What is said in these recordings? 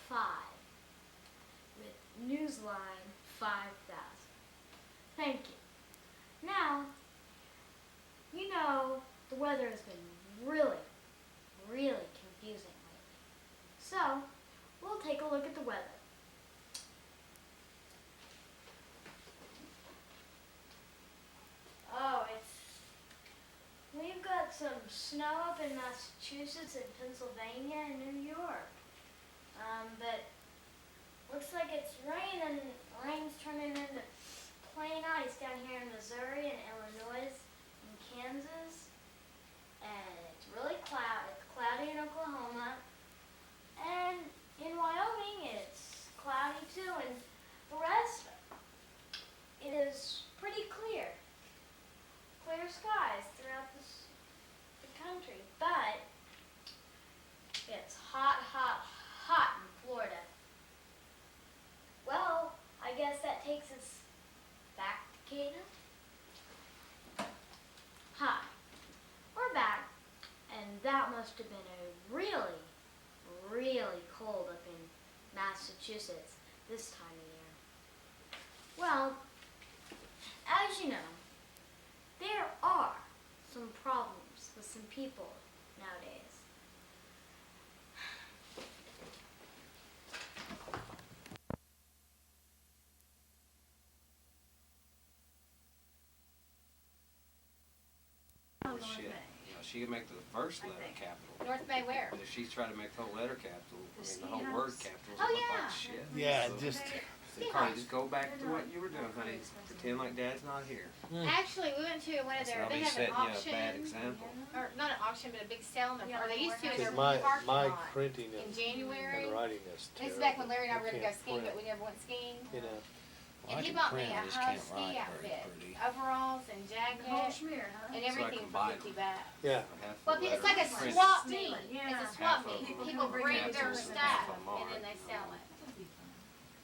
5 with Newsline 5000. Thank you. Now, you know the weather has been really confusing lately. So, we'll take a look at the weather. Oh, we've got some snow up in Massachusetts and Pennsylvania and New York. But looks like it's raining. Rain's turning into plain ice down here in Missouri and Illinois and Kansas. And it's really cloudy. It's cloudy in Oklahoma. And in Wyoming, it's cloudy too. And the rest, it is pretty clear. Clear skies throughout the country. But it's hot in Florida. Well, I guess that takes us back to Canaan. Hi, we're back, and that must have been a really cold up in Massachusetts this time of year. Well, as you know, there are some problems with some people nowadays. Shit. You know, she could make the first letter capital. North Bay where? But if she's trying to make the whole letter capital, I mean, the whole word capital, it Oh, look yeah. like shit. Yeah, So, just Carly, just go back to what you were doing, honey. Pretend like Dad's not here. Actually, we went to one of So their, I'll they be have setting an you a bad auction, example. or not an auction, but a big sale in their, or they used to in their because parking my lot printing in and January. writing is This terrible. is back when Larry and I were I gonna go can't skiing, but print, we never went skiing. You know, And I he can bought me print, a I just high can't ski write very outfit, pretty. overalls and jacket, Schmear, huh? and So I everything can for buy 50 them. baht. yeah. Half Well, the it's letter like a printed. swap meet. Yeah. It's a swap Half of meet. them. People bring their Capsules and stuff half of them and then aren't. they sell it.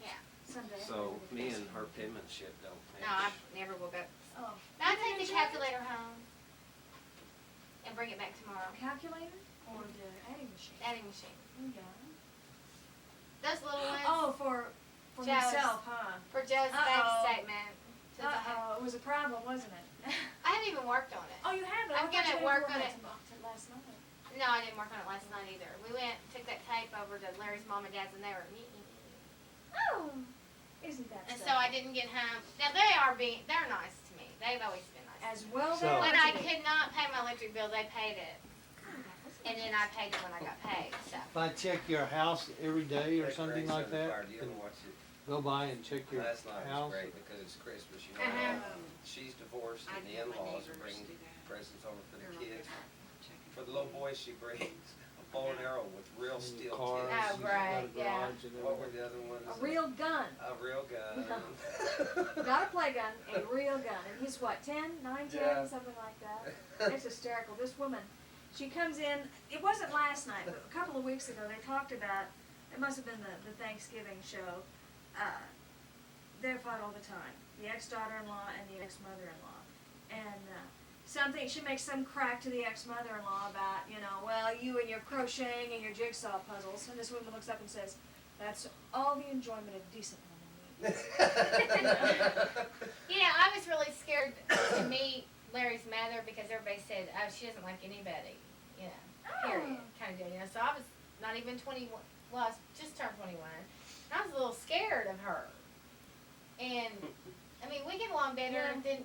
Yeah. Someday. So me and her penmanship don't No, I match. never will go. Oh. I take the calculator home and bring it back tomorrow. Calculator or the adding machine? Adding machine. Yeah. Those little ones. Oh, for Joe's. myself, huh? For Joe's bank Uh-oh. statement. So it's a- It was a problem, wasn't it? I haven't even worked on it. Oh, you haven't? I'm I thought gonna you work had on to it. last night. No, I didn't work on it last night either. We went, took that tape over to Larry's mom and dad's and they were Oh, isn't that and so something? I didn't get home. Now they're nice to me. They've always been nice. As well So- they When are I today. could not pay my electric bill, they paid it. And then I paid it when I got paid, so. If I check your house every day or something like that, Do you ever and watch it? go by and check your Last night was house. great because it's Christmas, you know. Uh-huh. She's divorced and the in-laws are bringing presents over for the kids. For the little boy, she brings a bow and arrow with real And your steel cars, tips. Oh, you've got a right, yeah. garage and What were everything. the other ones? A real gun. A real gun. Got a play gun, a real gun. And he's what, 10, 9, 10, Yeah. something like that. It's hysterical. This woman, she comes in, it wasn't last night, but a couple of weeks ago, they talked about, it must have been the Thanksgiving show. They fought all the time, the ex-daughter-in-law and the ex-mother-in-law. And something, she makes some crack to the ex-mother-in-law about, well, you and your crocheting and your jigsaw puzzles. And this woman looks up and says, that's all the enjoyment of decent woman needs. You know, I was really scared to meet Larry's mother because everybody said, oh, she doesn't like anybody, period, kind of deal, So I was not even 21, well, I just turned 21. And I was a little scared of her. And, I mean, we get along better Yeah. than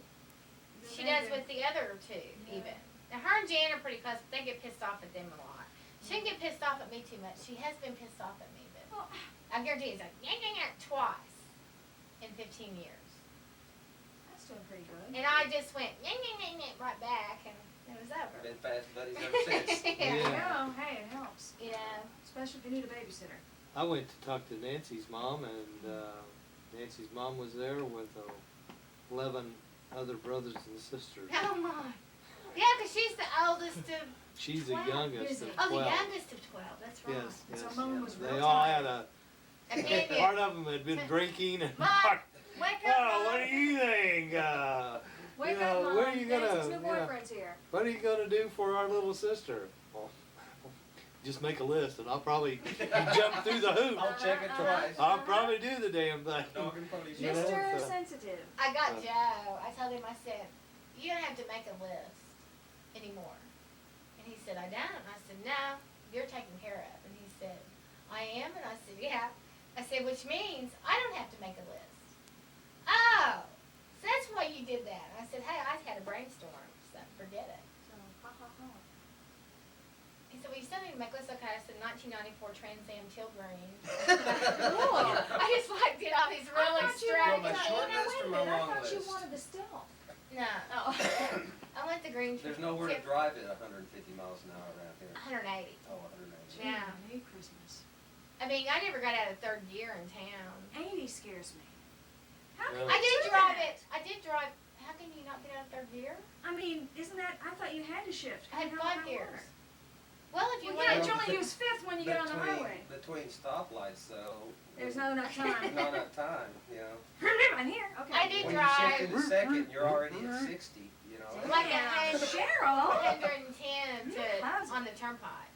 she does with the other two, even. Now, her and Jan are pretty close, but they get pissed off at them a lot. She didn't get pissed off at me too much. She has been pissed off at me, but Well, I guarantee it's like, twice in 15 years. that's doing pretty good. And I just went, right back, and it was over. Been fast buddies ever since. Yeah, hey, it helps. You know, Especially if you need a babysitter. I went to talk to Nancy's mom, and Nancy's mom was there with 11 other brothers and sisters. oh my. Yeah, because she's the oldest of, She's the 12, youngest isn't of it? 12. the youngest of 12, that's right. Yes, So yes. Mom was real They all tired. had a. Opinion. Part of them had been drinking and. Mom, wake up, Oh, what Mom. do you think? Wake you know, up, Mom. where are you gonna? Nancy's new you know, boyfriend's here. what are you gonna do for our little sister? Well, just make a list, and I'll probably jump through the hoop. I'll check it twice. I'll probably do the damn thing. Dog and pony You show. know, Mr. so- Sensitive. I got Joe. I told him, I said, you don't have to make a list anymore. And he said, I don't. And I said, no, you're taken care of. And he said, I am? And I said, yeah. I said, which means I don't have to make a list. Oh, so that's why you did that. And I said, hey, I had a brainstorm, so forget it. So, ha ha ha. He said, well, you still need to make a list. Okay, I said 1994 Trans Am Teal Green. Cool. I just like did all these really Well, strange. my short list or my long I thought you list? wanted the stealth. No. Oh. I went the green. There's nowhere to tip- drive at 150 miles an hour around here. 180. Oh, 180. Yeah. Merry Christmas. I mean, I never got out of third gear in town. 80 scares me. How Well- can I you did do drive that? it. I did drive. How can you not get out of third gear? I mean, isn't that, I thought you had to shift. I had How does 5 that gears. work? Well, if you Well, want yeah, to. you only use fifth when you get on the highway. Between stoplights, though. There's not enough time. Not enough time, you know. I'm here, okay. I did When you drive. shift into second, you're already at 60, you know. Like Yeah. 110 Cheryl. to How's- on the turnpike.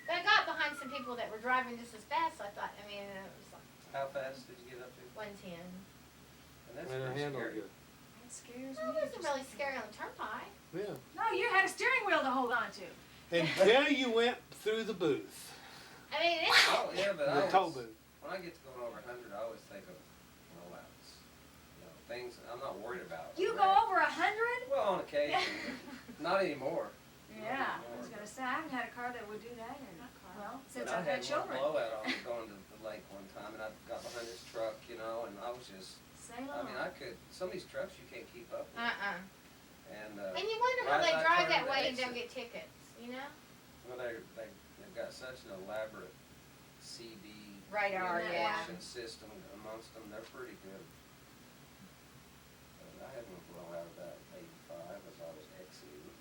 But I got behind some people that were driving just as fast. So I thought, I mean, it was like How fast did you get up to? 110. And that's And a pretty handle scary. good. That scares me. Well, it wasn't really scary on the turnpike. Yeah. No, you had a steering wheel to hold on to. Until you went through the booth, I mean, it's, Oh, yeah, but the I toll always, booth. when I get to going over 100, I always think of, well, that's, you know, things I'm not worried about. You go Right. over 100? Well, on occasion, not anymore. Yeah, I was gonna say, I haven't had a car that would do that in, well, since But I've I had had one children. blowout on going to the lake one time, and I got behind this truck, you know, and I was just, Say I mean, on. some of these trucks you can't keep up with. And, and you wonder how Right, they I drive turned that the way and don't exit. get tickets, you know? well, they've got such an elaborate CB Radar, yeah. information system amongst them, they're pretty good. But I had one blow out about 85 as I was exiting.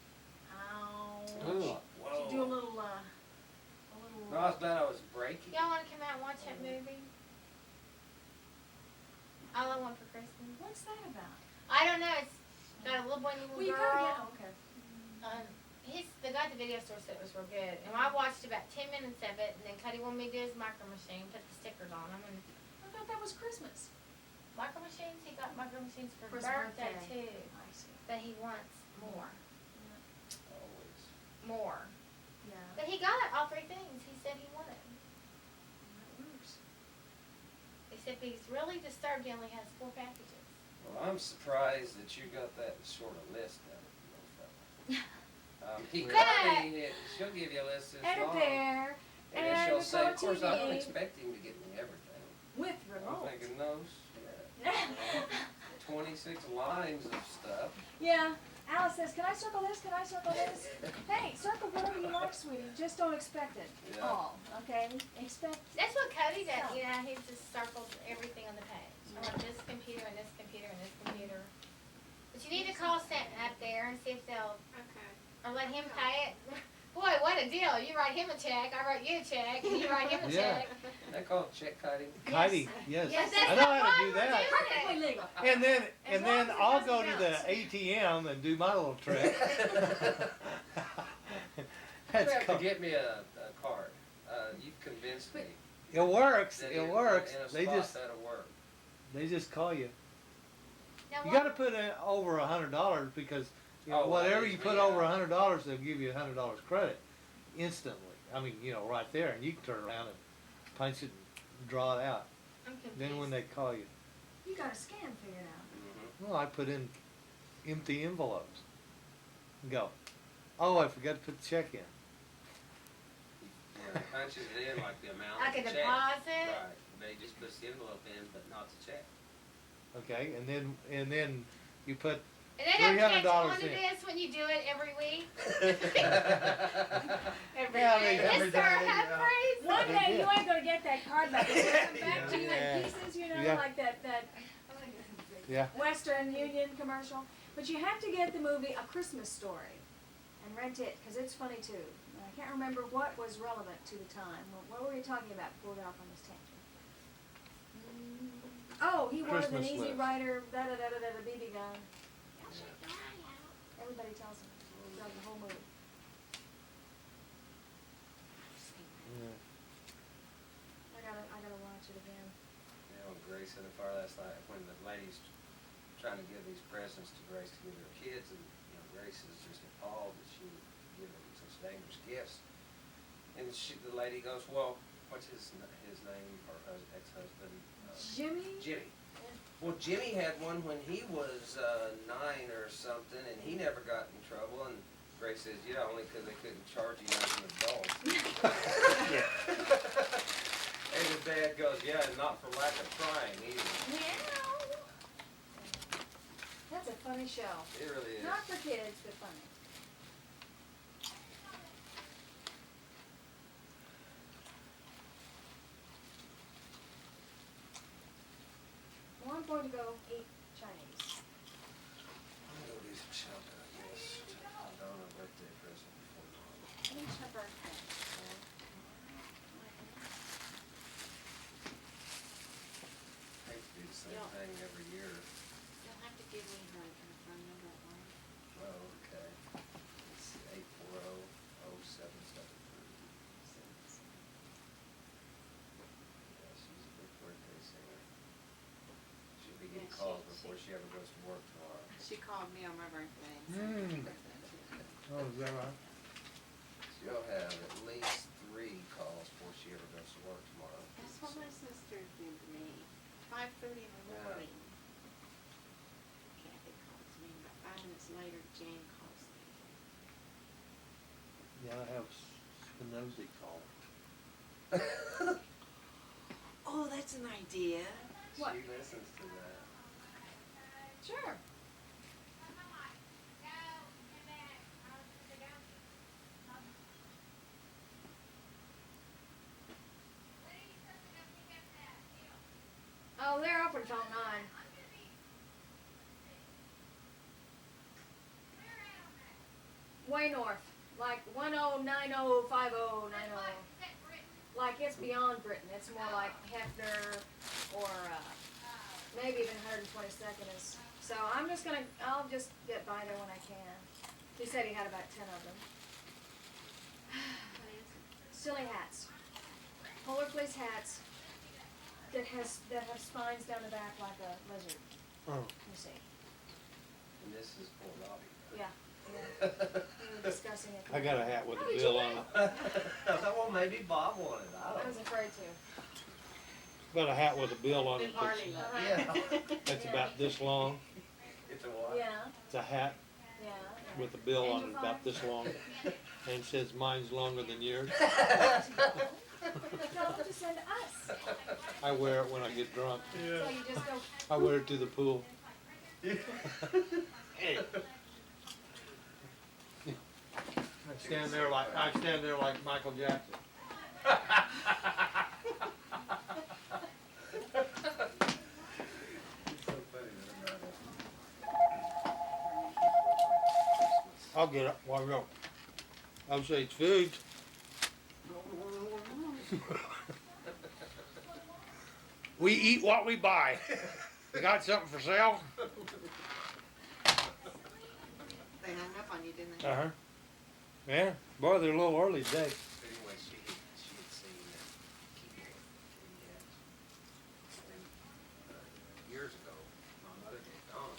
Ow. Ooh. Did you do a little, No, I was glad I was braking. Y'all wanna come out and watch that movie? All I Want for Christmas? what's that about? I don't know, it's got a little boy and a Well, little you gotta get, girl. okay. The guy at the video store said it was real good, and I watched about 10 minutes of it, and then Cuddy wanted me to do his micro machine, put the stickers on them, and I thought that was Christmas. micro machines, he got micro machines for For his his birthday birthday. too, I see. but he wants more, Always. more. Yeah, But he got all 3 things he said he wanted. that works. Except he's really disturbed he only has 4 packages. Well, I'm surprised that you got that short a list out of the little fella. He But- probably, she'll give you a list this And a long. bear, And then and she'll a say, of course, I don't TV. expect him to get me everything. With I'm remote. thinking, no, shit. 26 lines of stuff. Yeah, Alice says, can I circle this, can I circle this? Hey, circle whatever you like, sweetie, just don't expect it Yeah. all, okay? Expect, That's what Cody does, you know, he just circles everything on the page. I want this computer and this computer and this computer. But you need to call Stanton up there and see if they'll, or let him pay it. Boy, what a deal. You write him a check, I write you a check, and you write him a Yeah. check. They call it check kiting. Kiting, yes. Yes, I that's know not how to wrong, do we're that. doing perfectly it. legal. And then, As and long then as it I'll doesn't go to the bounce. ATM and do my little trick. That's You have cool. to get me a card. You've convinced me. It works, that it works. In a They spot just, that'll work. they just call you. Now, You what- gotta put in over $100 because, you know, Oh, well, whatever that you is put me, over yeah. $100, they'll give you $100 credit instantly. I mean, you know, right there, and you can turn around and punch it and draw it out. I'm confused. Then when they call you, you got a scam figured out. Mm-hmm. well, I put in empty envelopes. And go, oh, I forgot to put the check in. Yeah, it punches it in like the amount Like of a the check. deposit? Right. They just puts the envelope in, but not the check. Okay, and then you put, And they don't catch $300 on to in. this when you do it every week? Every Yeah, day. they- Yes, every sir, day, have yeah. praise. One They day did. you ain't gonna get that card back, it's gonna come back to you Yeah. in pieces, you know, Yeah. like that yeah, Western Union commercial. But you have to get the movie A Christmas Story and rent it, because it's funny too. And I can't remember what was relevant to the time. What were you talking about before we got off on this tangent? Oh, he wanted an Christmas Easy list. Rider, da-da-da-da-da, BB gun. Everybody tells him throughout the whole movie. Grace in the fire last night when the lady's trying to give these presents to Grace to give her kids, and Grace is just appalled that she would give them such dangerous gifts. And the lady goes, well, what's his name, her ex-husband? Jimmy? Jimmy. Well, Jimmy had one when he was 9 or something, and he never got in trouble. And Grace says, yeah, only because they couldn't charge you as an adult. And his dad goes, yeah, and not for lack of trying either. Yeah. That's a funny show. It really is. Not for kids, but funny. Well, I'm going to go eat Chinese. I'm gonna go do some shopping, I guess. I'm done a birthday present before long. When's her birthday? I hate to do the same Yeah. thing every year. You'll have to give me her phone number, right? Oh, okay. It's 840-0773. Yeah, she's a big birthday singer. She'll be getting Yeah, calls she- before she ever goes to work tomorrow. She called me on my birthday. Oh, is that right? She'll have at least 3 calls before she ever goes to work tomorrow. That's what my sister did to me. 5:30 in the Yeah. morning. Kathy calls me, about 5 minutes later, Jane calls me. Yeah, I have Spinozzi call. Oh, that's an idea. What? She listens to that. Sure. Oh, they're open till 9. Way north, like 10905090. Like it's beyond Britain. It's more like Hefner or maybe even 122nd is. So I'll just get by there when I can. He said he had about 10 of them. What is it? Silly hats. Polar fleece hats that have spines down the back like a lizard. Oh. You see. And this is poor Robbie. Yeah. Yeah. We were discussing it. I got a hat with Oh, a did bill you on know? it. I thought, well, maybe Bob wanted it. I I don't was know. afraid to. Got a hat with a bill on it Hardly that's, love Uh-huh. Yeah. that's Yeah. about this long. It's a what? Yeah. It's a hat Yeah. with a bill on it Angel about fire? this long. And it says mine's longer than yours. Tell them to send to us. I wear it when I get drunk. So you just go. I wear it to the pool. I stand there like Michael Jackson. It's so funny that I'm I'll get it while we go. I'll say it's food. We eat what we buy. You got something for sale? They hung up on you, didn't they? Uh-huh. Yeah, boy, they're a little early today. Anyway, she had seen Kitty Cats. And years ago, my mother gave Donna a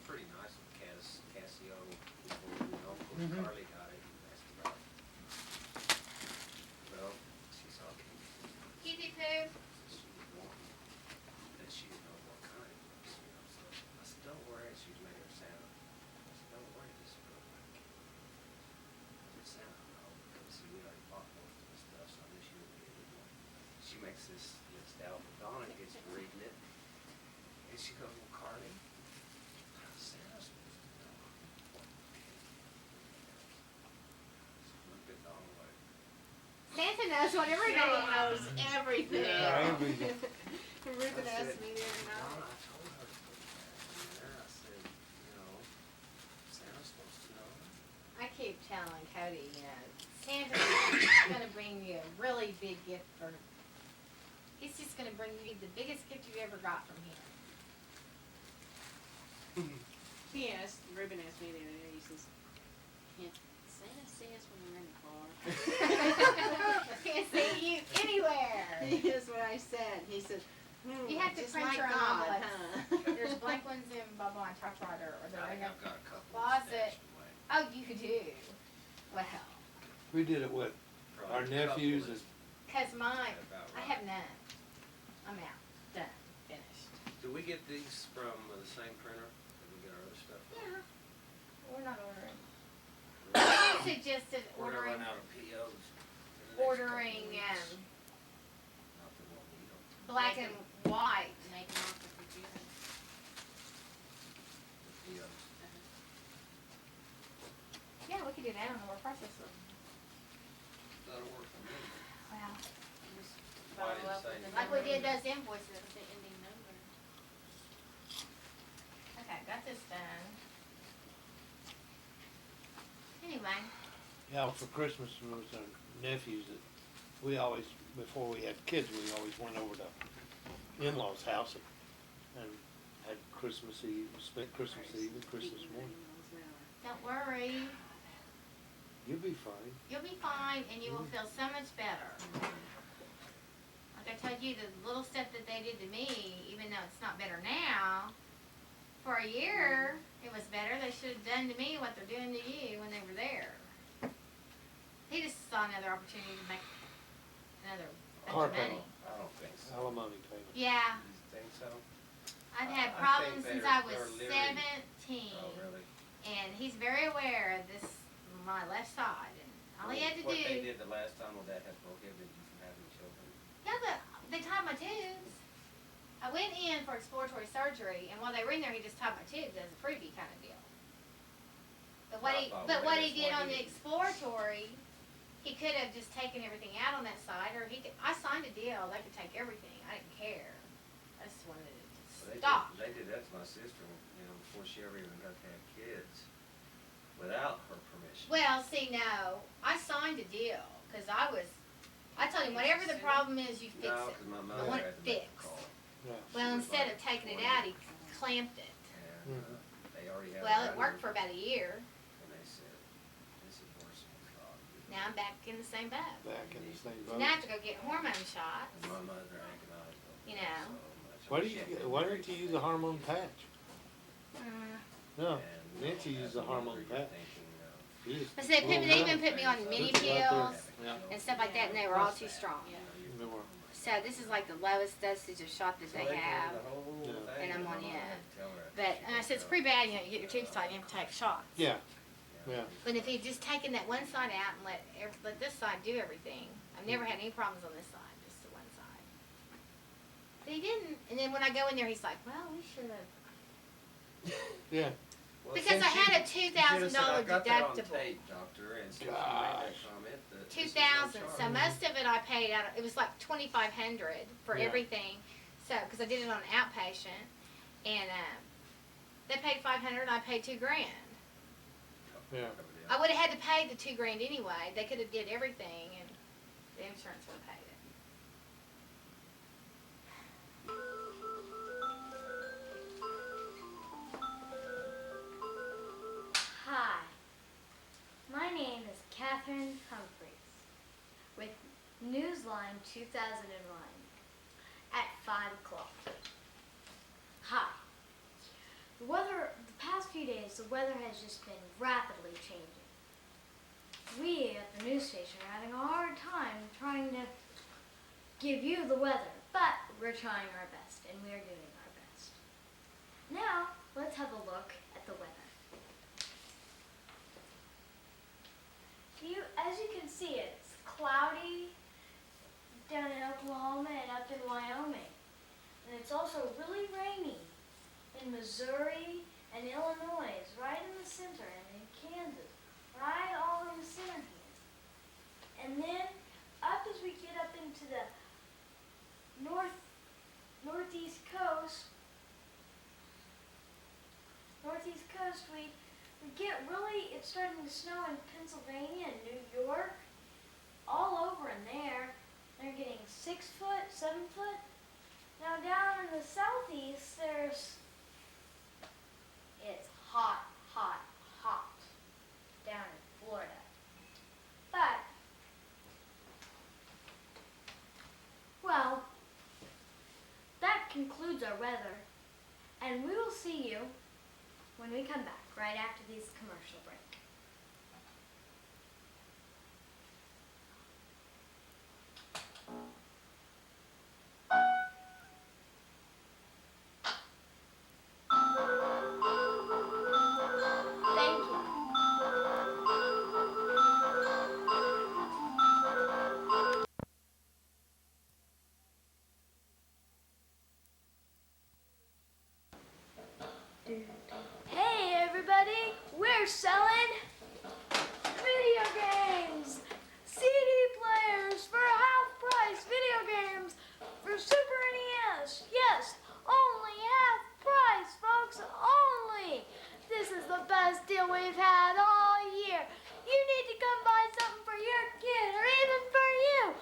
pretty nice little Casio. Mhm. Carly got it and messed it up. Well, she saw Kitty. Kitty poo. She was wanting, and she didn't know what kind it was, so I said, don't worry, she was making her Santa. I said, don't worry, this is real like Kitty. I said, Santa, no, because see, we already bought most of the stuff, so I knew she would get it. She makes this list out, but Donna gets to reading it, and she goes, well, Carly, how's Santa supposed to know what Kitty is? So I looked at Donna like, Santa knows what everybody knows. Everything. Yeah, everything. Ruben I asked said, me the other Donna, night. I told her to put that in there. I said, Santa's supposed to know. I keep telling Cody, Santa's gonna bring you a really big gift for. He's just gonna bring you the biggest gift you ever got from him. Ruben asked me the other day, he says, can't Santa see us when we're in the car? Can't see you anywhere. Here's what I said. He said, You have to Just print like your own God, envelopes. huh? There's blank ones in Bubble and typewriter, or I they're in think a I've got a couple closet. stashed away. Oh, you do. Well, We did it with Probably our a couple nephews and that's cause mine, about I right. have none. I'm out, done, finished. Do we get these from the same printer that we get our other stuff from? Yeah. We're not ordering. Really? You suggested We're gonna ordering, run out of POs. in the next ordering, couple of weeks. um, Not that we'll need 'em. black and white. Make them off the computer. The POs. Yeah, we could do that on the word processor. That'll work for me. Wow. Just Why follow didn't up say with the anything? Like we did number. those invoices. With the ending number. Okay, got this done. Anyway, yeah, for Christmas with our nephews, that we always, before we had kids, we always went over to in-laws' house and had Christmas Eve, spent Christmas Eve and Christmas morning. don't worry. You'll be fine. You'll be fine and you will feel so much better. Like I told you, the little stuff that they did to me, even though it's not better now, for a year, it was better. They should have done to me what they're doing to you when they were there. He just saw another opportunity to make another bunch Car of money. I don't think so. Alimony payment. Yeah, You think so? I've I had think problems since I they're was leery. 17. Oh, really? And he's very aware of this, my left side. And all he had to What they do, did the last time, would that have prohibited you from having children? yeah, but they tied my tubes. I went in for exploratory surgery, and while they were in there, he just tied my tubes as a freebie kind of deal. But what I he, thought but maybe what he that's did why on he the didn't. exploratory, he could have just taken everything out on that side, or he could. I signed a deal; they could take everything. I didn't care. I just wanted it Well, to stop. They did that to my sister, before she ever even got to have kids, without her permission. Well, see, no, I signed a deal because I told him whatever the problem is, you fix No, it. 'cause my I mother want had it to make a fixed. call. Yeah. Well, She was instead like of taking it 20 out, he years. clamped it. And, they already had. Well, it it worked for about a year. And they said, this is worse than we thought. Now I'm back in the same boat. Back in the same So boat. now I have to go get hormone shots. And my mother agonized over You it know. so much. Why do She had you, been why very don't you use a hormone patch? Mm. No, And, Nancy uses a as hormone mother, you're patch. thinking, You just But they blow put, it they out. even put me on mini Put it out pills there. Yeah. and stuff like that, and they were all too strong. Yeah. No more. So this is like the lowest dosage of shot that So they did have. the whole Yeah. thing, And I'm my on mom it. had to tell her after But she I said it's got pretty bad. You know, you get your tubes tied, you have to take shots. Yeah, yeah. But if he'd just taken that one side out and let this side do everything, I've never had any problems on this side, just the one side. But he didn't. And then when I go in there, he's like, "Well, we should have." Yeah. Well, Because since I had you- a $2,000 you should've said, "I got that on deductible. tape, doctor," and since you made that Gosh. comment, that this is 2,000. no So charge. most of it I paid out. It was like 2,500 for Yeah. everything. So because I did it on outpatient, and they paid 500, and I paid $2,000. Yeah. I would have had to pay the $2,000 anyway. They could have did everything, and the insurance would have paid it. Hi, my name is Catherine Humphreys with Newsline 2001 at 5 o'clock. Hi. The past few days, the weather has just been rapidly changing. We at the news station are having a hard time trying to give you the weather, but we're trying our best, and we're doing our best. Now, let's have a look at the weather. As you can see, it's cloudy down in Oklahoma and up in Wyoming. And it's also really rainy in Missouri and Illinois, right in the center, and in Kansas, right all in the center here. And then up as we get up into the northeast coast, we get really, it's starting to snow in Pennsylvania and New York, all over in there. They're getting 6 foot, 7 foot. Now down in the southeast, it's hot, hot, hot down in Florida. But, well, that concludes our weather, and we will see you when we come back, right after this commercial break. Thank you. Hey everybody, we're selling video games, CD players for half price, video games for Super NES. Yes, only half price, folks, only. This is the best deal we've had all year. You need to come buy something for your kid or even for you.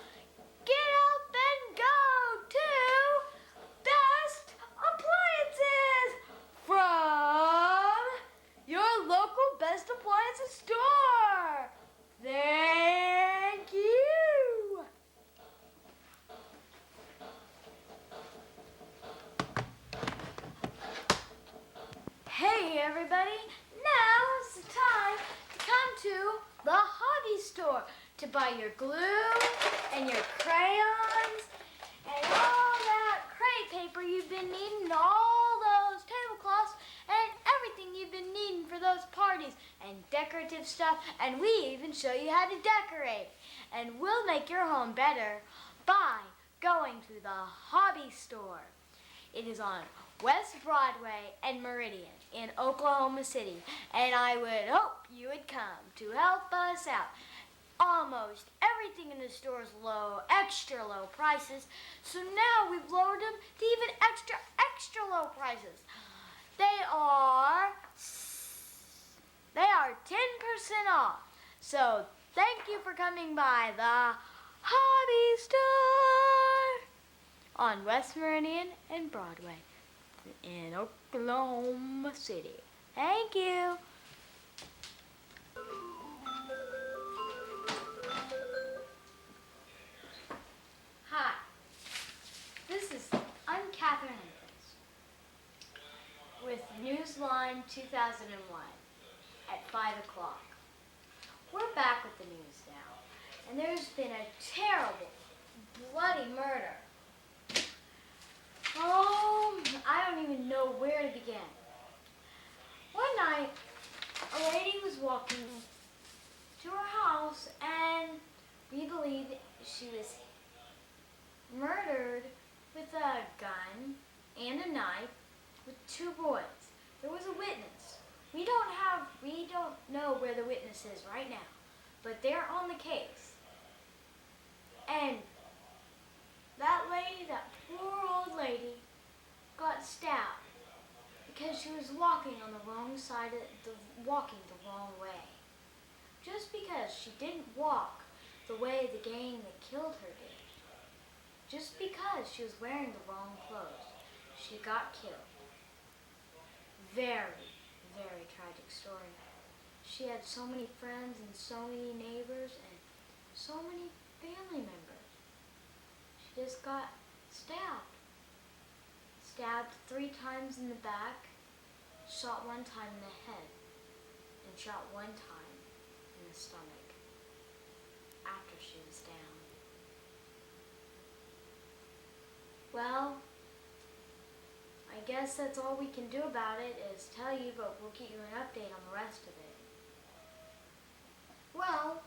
Get up and go to Best Appliances from your local Best Appliances store. Thank you. Hey everybody, now's the time to come to the hobby store to buy your glue and your crayons and all that crepe paper you've been needing, all those tablecloths and everything you've been needing for those parties and decorative stuff, and we even show you how to decorate. And we'll make your home better by going to the hobby store. It is on West Broadway and Meridian in Oklahoma City, and I would hope you would come to help us out. Almost everything in the store is low, extra low prices, so now we've lowered them to even extra low prices. They are 10% off. So thank you for coming by the Hobby Store on West Meridian and Broadway in Oklahoma City. Thank you. Hi, I'm Catherine Hendricks with Newsline 2001 at 5 o'clock. We're back with the news now, and there's been a terrible, bloody murder. Oh, I don't even know where to begin. One night, a lady was walking to her house, and we believe she was murdered with a gun and a knife with two boys. There was a witness. We don't know where the witness is right now, but they're on the case. And that lady, that poor old lady, got stabbed because she was walking on the wrong side walking the wrong way. Just because she didn't walk the way the gang that killed her did. Just because she was wearing the wrong clothes, she got killed. Very, very tragic story. She had so many friends and so many neighbors and so many family members. She just got stabbed. Stabbed 3 times in the back, shot 1 time in the head, and shot 1 time in the stomach after she was down. Well, I guess that's all we can do about it is tell you, but we'll get you an update on the rest of it. Well,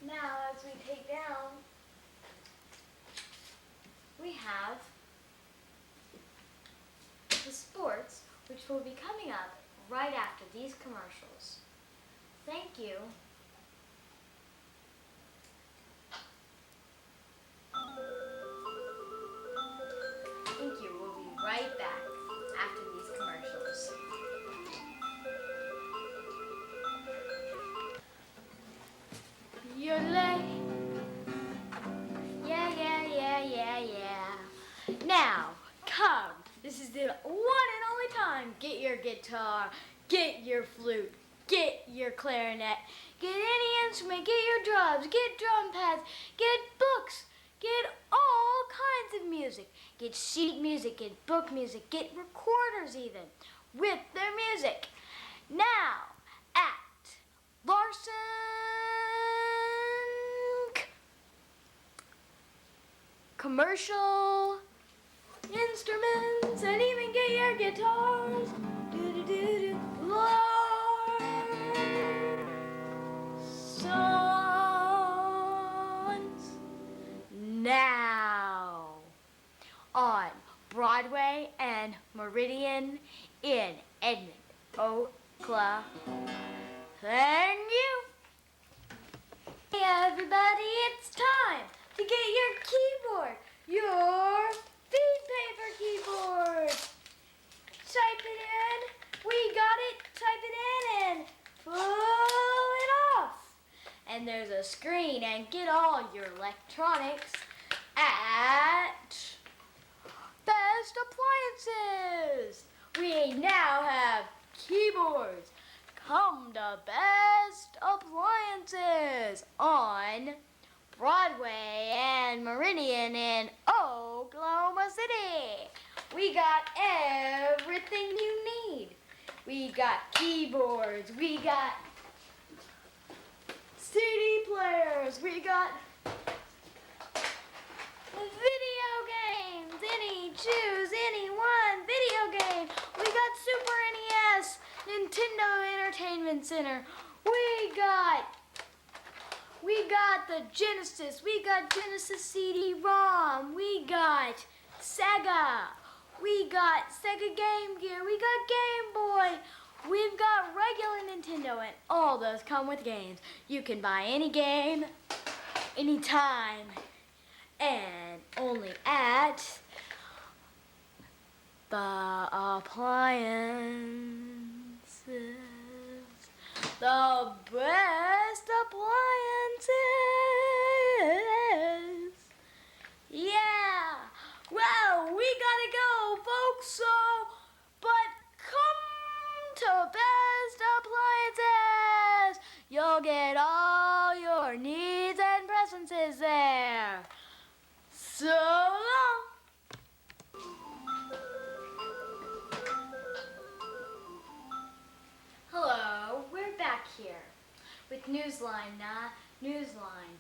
now as we take down, we have the sports, which will be coming up right after these commercials. Thank you. Thank you. We'll be right back after these commercials. You're late. Yeah. Now, come. This is the one and only time. Get your guitar, get your flute, get your clarinet, get any instrument, get your drums, get drum pads, get books, get Get all kinds of music. Get sheet music, get book music, get recorders even with their music. Now at Larson Commercial Instruments, and even get your guitars. Do-do-do-do. Larson's. Now on Broadway and Meridian in Edmond, Oklahoma. Thank you. Hey everybody, it's time to get your keyboard, your feed paper keyboard. Type it in. We got it. Type it in and pull it off. And there's a screen, and get all your electronics at Best Appliances. We now have keyboards. Come to Best Appliances on Broadway and Meridian in Oklahoma City. We got everything you need. We got keyboards, we got CD players, we got video games, choose any one video game. We got Super NES, Nintendo Entertainment Center. We got the Genesis. We got Genesis CD-ROM. We got Sega. We got Sega Game Gear. We got Game Boy. We've got regular Nintendo, and all those come with games. You can buy any game, anytime, and only at the appliances. The best appliances. Yeah. Well, we gotta go, folks, but come to Best Appliances. You'll get all your needs and preferences there. So long. Hello, we're back here with Newsline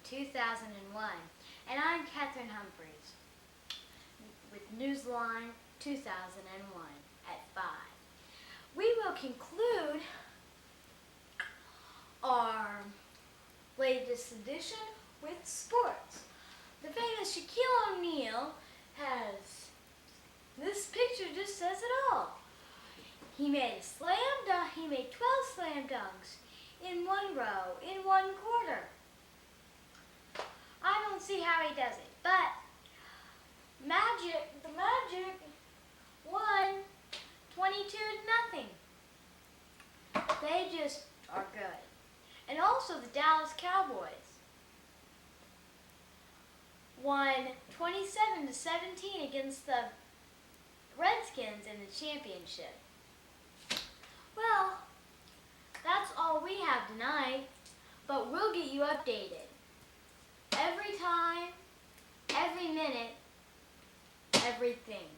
2001, and I'm Catherine Humphreys with Newsline 2001 at 5. We will conclude our latest edition with sports. The famous Shaquille O'Neal has, this picture just says it all. He made he made 12 slam dunks in one row, in one quarter. I don't see how he does it, but the Magic won 22-0. They just are good. And also the Dallas Cowboys won 27-17 against the Redskins in the championship. Well, that's all we have tonight, but we'll get you updated. Every time, every minute, everything.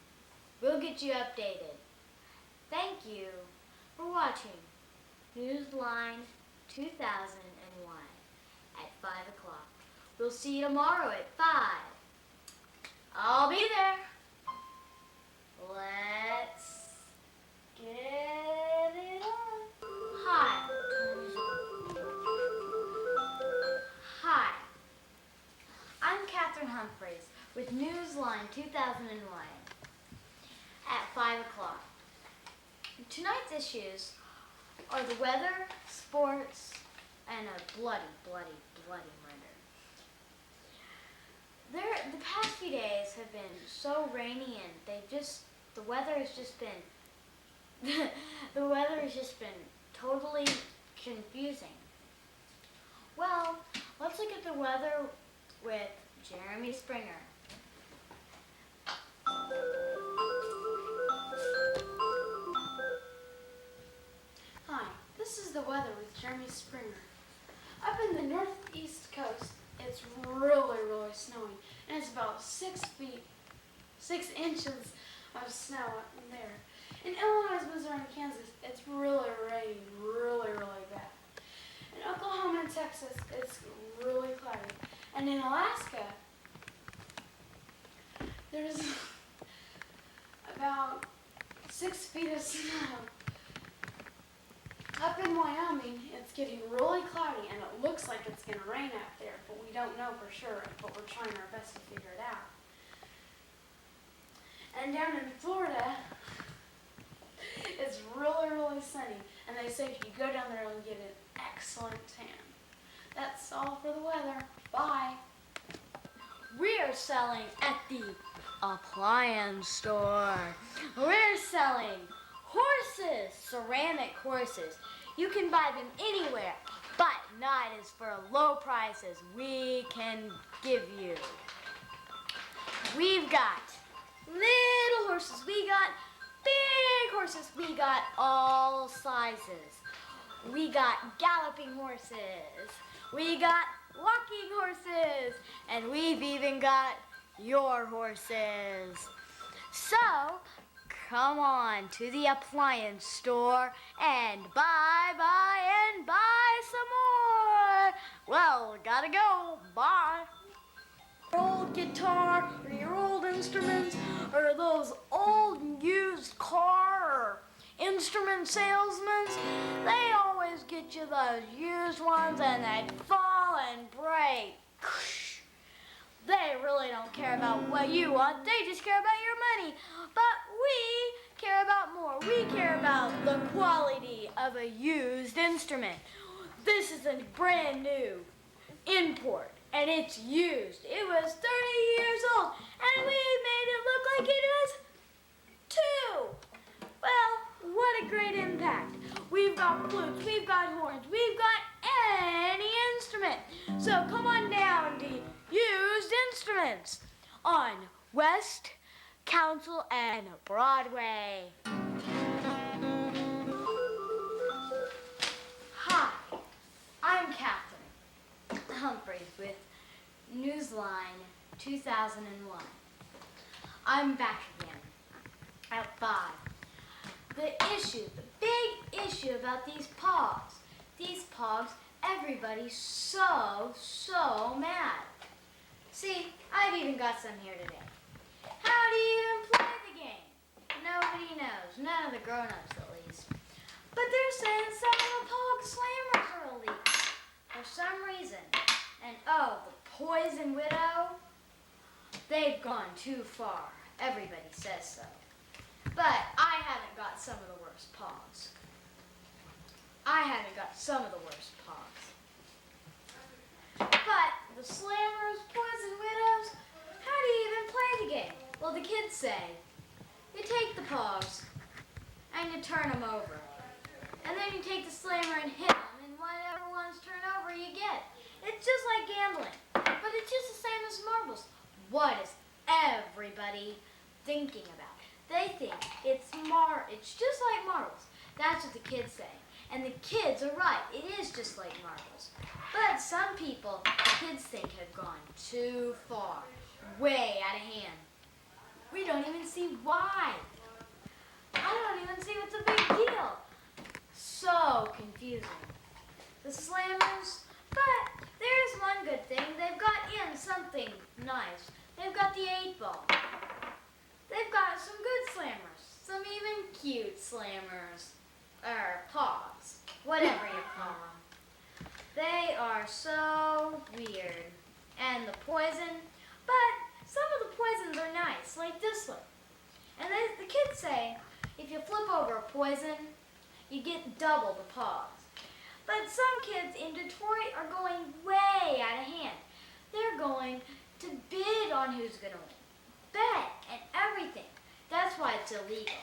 We'll get you updated. Thank you for watching Newsline 2001 at 5 o'clock. We'll see you tomorrow at 5. I'll be there. Let's get it on. Hi. Hi. I'm Catherine Humphreys with Newsline 2001 at 5 o'clock. Tonight's issues are the weather, sports, and a bloody murder. The past few days have been so rainy, and the weather has just been totally confusing. Well, let's look at the weather with Jeremy Springer. Hi, this is the weather with Jeremy Springer. Up in the northeast coast, it's really snowing, and it's about about 6 feet, 6 inches of snow in there. In Illinois, Missouri, and Kansas, it's really raining, really, really bad. In Oklahoma and Texas, it's really cloudy. And in Alaska, there's about 6 feet of snow. Up in Wyoming, it's getting really cloudy, and it looks like it's going to rain up there, but we don't know for sure, but we're trying our best to figure it out. And down in Florida, it's really, really sunny, and they say if you go down there, you'll get an excellent tan. That's all for the weather. Bye. We're selling at the appliance store. We're selling horses, ceramic horses. You can buy them anywhere, but not as for low prices we can give you. We've got little horses, we got big horses, we got all sizes. We got galloping horses, we got walking horses, and we've even got your horses. So, come on to the appliance store and buy some more. Well, gotta go. Bye. Your old guitar or your old instruments or those old used car or instrument salesmen, they always get you those used ones and they fall and break. They really don't care about what you want, they just care about your money. But we care about more. We care about the quality of a used instrument. This is a brand new import, and it's used. It was 30 years old, and we made it look like it was 2. Well, what a great impact. We've got flutes, we've got horns, we've got any instrument. So come on down to Used Instruments on West Council and Broadway. Hi, I'm Catherine Humphreys with Newsline 2001. I'm back again at 5. The big issue about these pogs, everybody's so mad. See, I've even got some here today. How do you even play the game? Nobody knows, none of the grown-ups at least. But they're saying some of the Pog Slammers are illegal for some reason. And oh, the Poison Widow, they've gone too far. Everybody says so. But I haven't got some of the worst Pogs. I haven't got some of the worst Pogs. But the Slammers, Poison Widows, how do you even play the game? Well, the kids say, you take the Pogs and you turn them over. And then you take the Slammer and hit them, and whatever one's turned over you get. It's just like gambling, but it's just the same as marbles. What is everybody thinking about? They think it's just like marbles. That's what the kids say. And the kids are right. It is just like marbles. But some people, the kids think, have gone too far, way out of hand. We don't even see why. I don't even see what's a big deal. So confusing. The Slammers, but there's one good thing. They've got in something nice. They've got the 8-ball. They've got some good Slammers, some even cute Slammers, or Pogs, whatever you call them. They are so weird. And the Poison, but some of the Poisons are nice, like this one. And the kids say, if you flip over a Poison, you get double the Pogs. But some kids in Detroit are going way out of hand. They're going to bid on who's going to win. Bet and everything. That's why it's illegal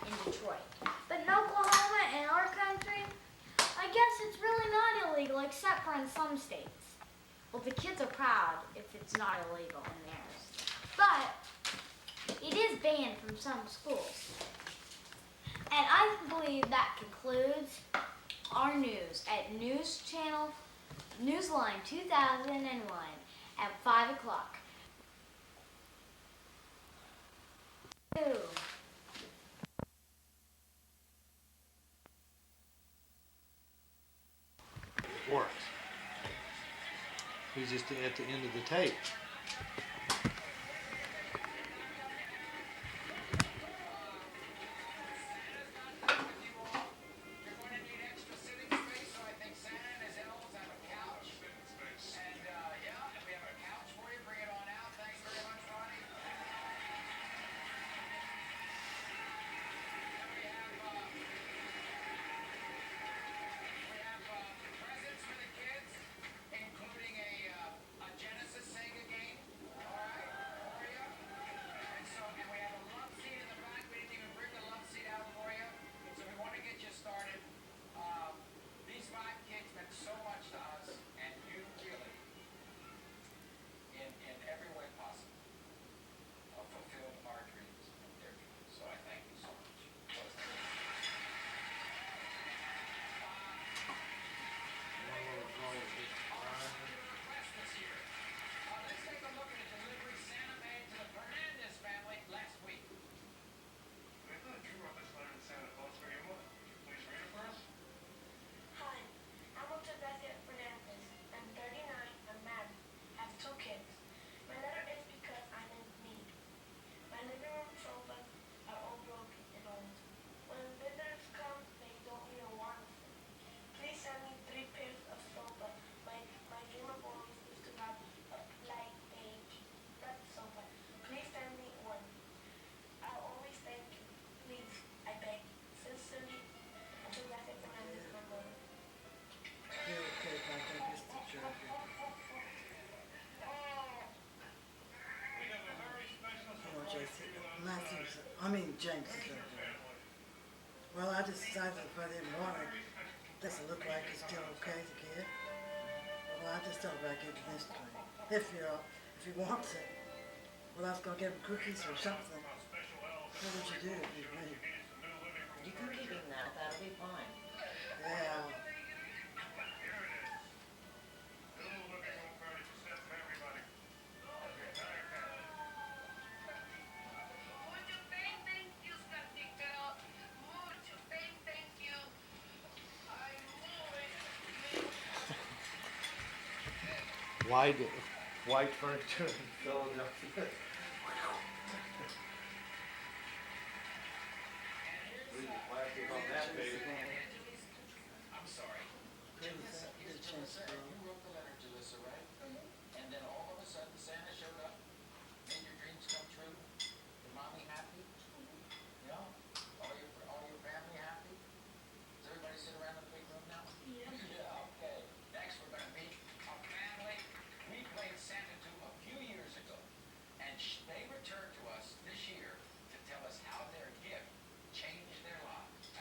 in Detroit. But in Oklahoma and our country, I guess it's really not illegal except for in some states. Well, the kids are proud if it's not illegal in theirs. But it is banned from some schools. And I believe that concludes our news at News Channel, Newsline 2001 at 5 o'clock. He's just at the end of the tape. Hi, I'm Octavia Fernandez. I'm 39, I'm married, have 2 kids. My letter is because I'm in need. My living room sofas are all broken and old. When visitors come, they don't even want them. Please send me 3 pairs of sofa. My dream of always is to have a light beige, not sofa. Please send me one. I'll always thank you. Please, I beg. Sincerely, Octavia Fernandez, my mother. Okay, contact Mr. Jerky. Hello, JC. James is up there. Well, I just decided if I didn't want it, doesn't look like it's still okay to get. Well, I just thought about getting this to him. If he wants it. Well, I was gonna give him cookies or something. What would you do if you made? You can keep him now, that'll be fine. Yeah. White furniture in Philadelphia. Leave the plastic on that, baby. I'm sorry. Please, get a chance to go. You wrote the letter to Lissa, right? And then all of a sudden Santa showed up, made your dreams come true. Your mommy happy? You know? All your family happy? Does everybody sit around in the big room now? Yeah. Yeah, okay. Next we're gonna meet a family we played Santa to a few years ago. And they returned to us this year to tell us how their gift changed their lives.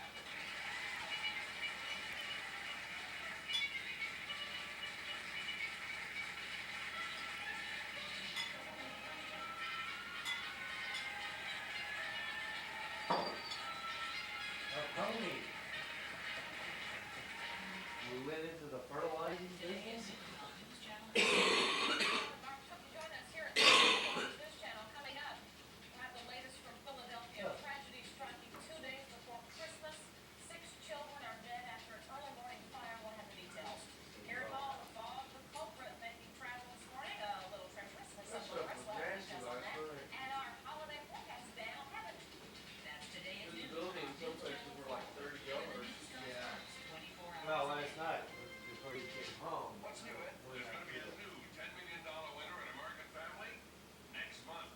Tony. We went into the fertilizing business. Join us here at the News Channel. Coming up, we'll have the latest from Philadelphia. Tragedy striking 2 days before Christmas. 6 children are dead after an early morning fire. We'll have the details. Here at home, the fog, the culprit making travel this morning a little treacherous for some of us. We'll have details on that. And our holiday forecast today. I'll have it. That's today at noon. Some places were like 30 yards. Yeah. 24 hours. Well, last night, before you came home. What's new, Ed? There's going to be a new $10 million winner in American Family next month.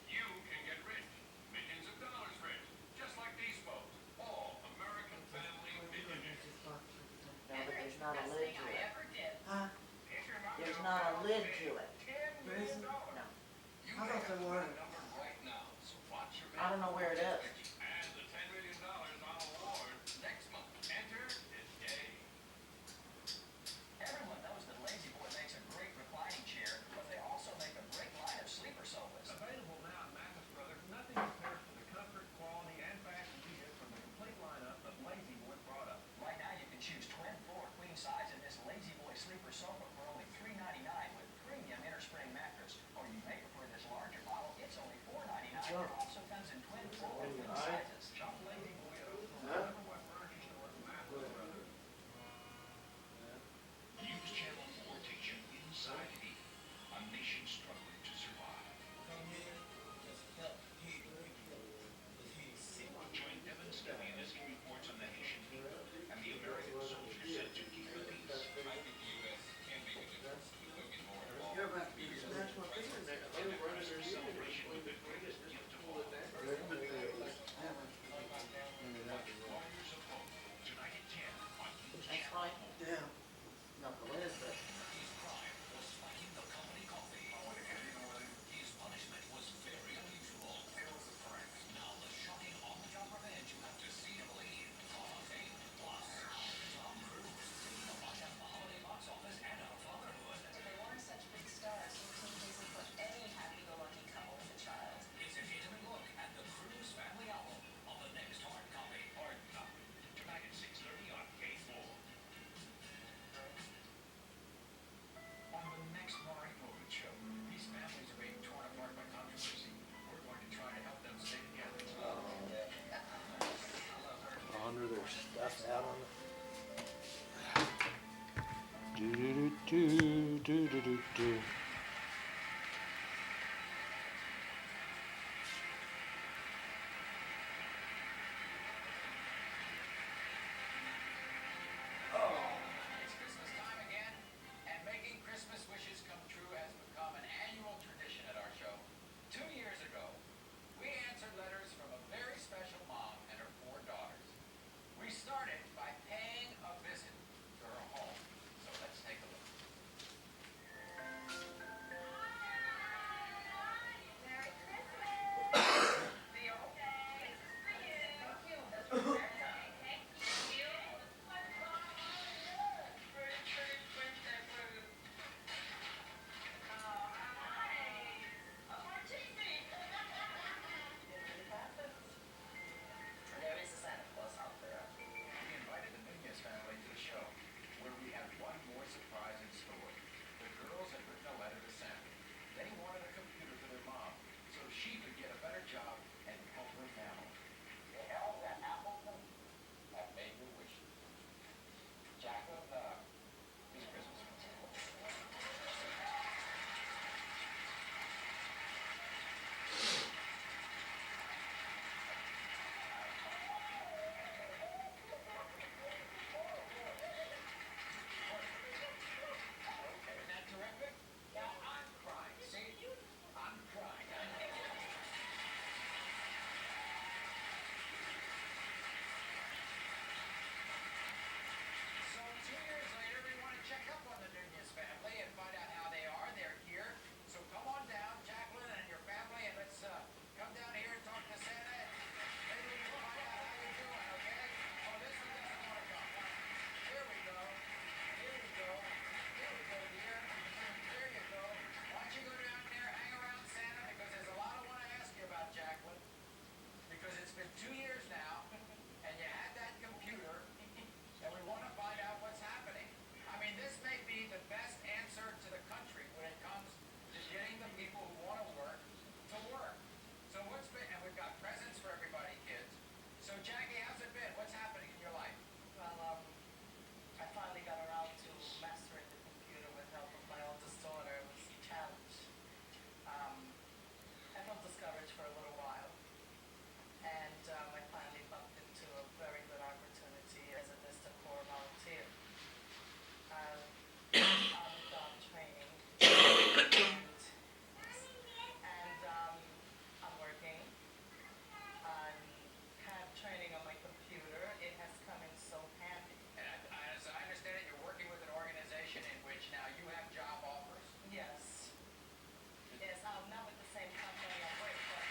You can get rich, millions of dollars rich, just like these folks. All American Family millionaires. No, but there's not a lid to it. Huh? There's not a lid to it. There isn't? No. I thought there were. Right now, so watch your I don't know where it is. And the $10 million on award next month. enter today. Everyone knows that Lazy Boy makes a great reclining chair, but they also make a great line of sleeper sofas. Available now at Mathis Brothers, nothing compares to the comfort, quality, and fashion you get from the complete lineup of Lazy Boy products. Right now, you can choose twin, 4, queen size in this Lazy Boy sleeper sofa for only $3.99 with premium innerspring mattress. Or you may prefer this larger model, it's only $4.99. It also comes in twin, 4, queen do do do do. It's Christmas time again, and making Christmas wishes come true has become an annual tradition at our show. 2 years ago, we answered letters from a very special mom and her 4 daughters. We started by paying a visit to her home, so let's take a look. Merry Christmas! The old day. Thank you. Thank you. We invited the Nunez family to the show, where we had one more surprise in store. The girls had written a letter to Santa. They wanted a computer for their mom, so she could get a better job and help her family. The elves at Appleton have made your wishes. Jacqueline, these Christmas ones. Isn't that terrific? Now I'm crying. See? I'm crying. So 2 years later, we want to check up on the Nunez family and find out how they are. They're here. So come on down, Jacqueline and your family, and let's come down here and talk to Santa. Maybe we can find out how you're doing, okay? Oh, this one doesn't want to come. Here we go. Here we go. Here we go, dear. There you go. Why don't you go down there, hang around Santa, because there's a lot I want to ask you about, Jacqueline. Because it's been 2 years now, and you had that computer, and we want to find out what's happening. I mean, this may be the best answer to the country when it comes to getting the people who want to work to work. So what's been, and we've got presents for everybody, kids. So Jackie, how's it been? What's happening in your life? Well, I finally got around to mastering the computer with help of my oldest daughter. It was a challenge. I felt discouraged for a little while, and I finally bumped into a very good opportunity as a Vista Corps volunteer. I'm training, and I'm working. I have training on my computer. It has come in so handy. And as I understand it, you're working with an organization in which now you have job offers. Yes. Yes, not with the same company I'm with, but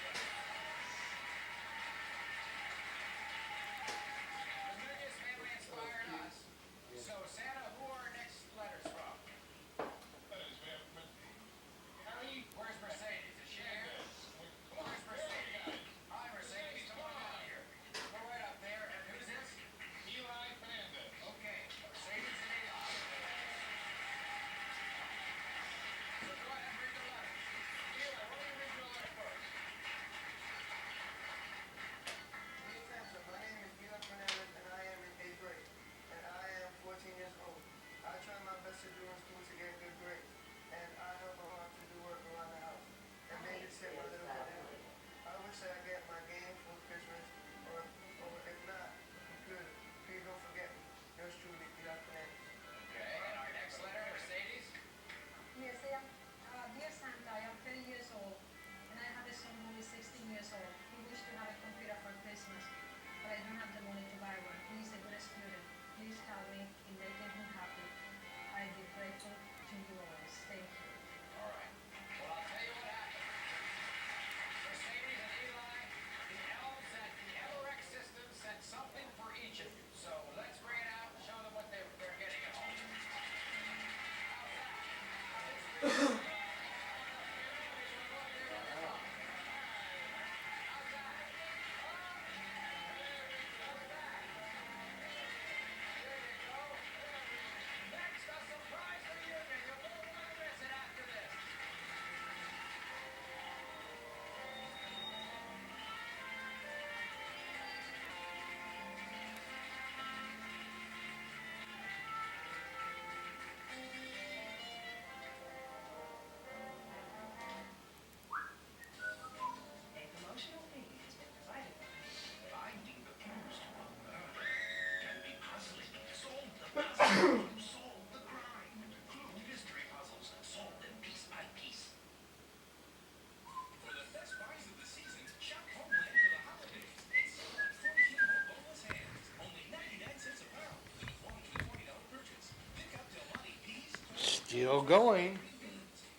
Still going.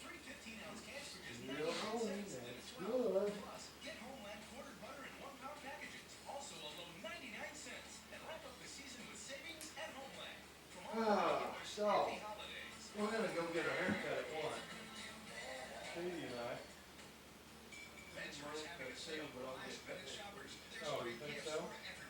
Three 15-ounce cans for just Still 99 going. cents. That's good. Plus, get Homeland quartered butter in 1-pound packages, also a low 99 cents. And wrap up the season with savings at Homeland. From all the regulars, So, happy holidays. we're gonna go get a haircut at 1. Katie and I. Venture is having a sale for last-minute shoppers. There's Oh, great you think gifts so? for every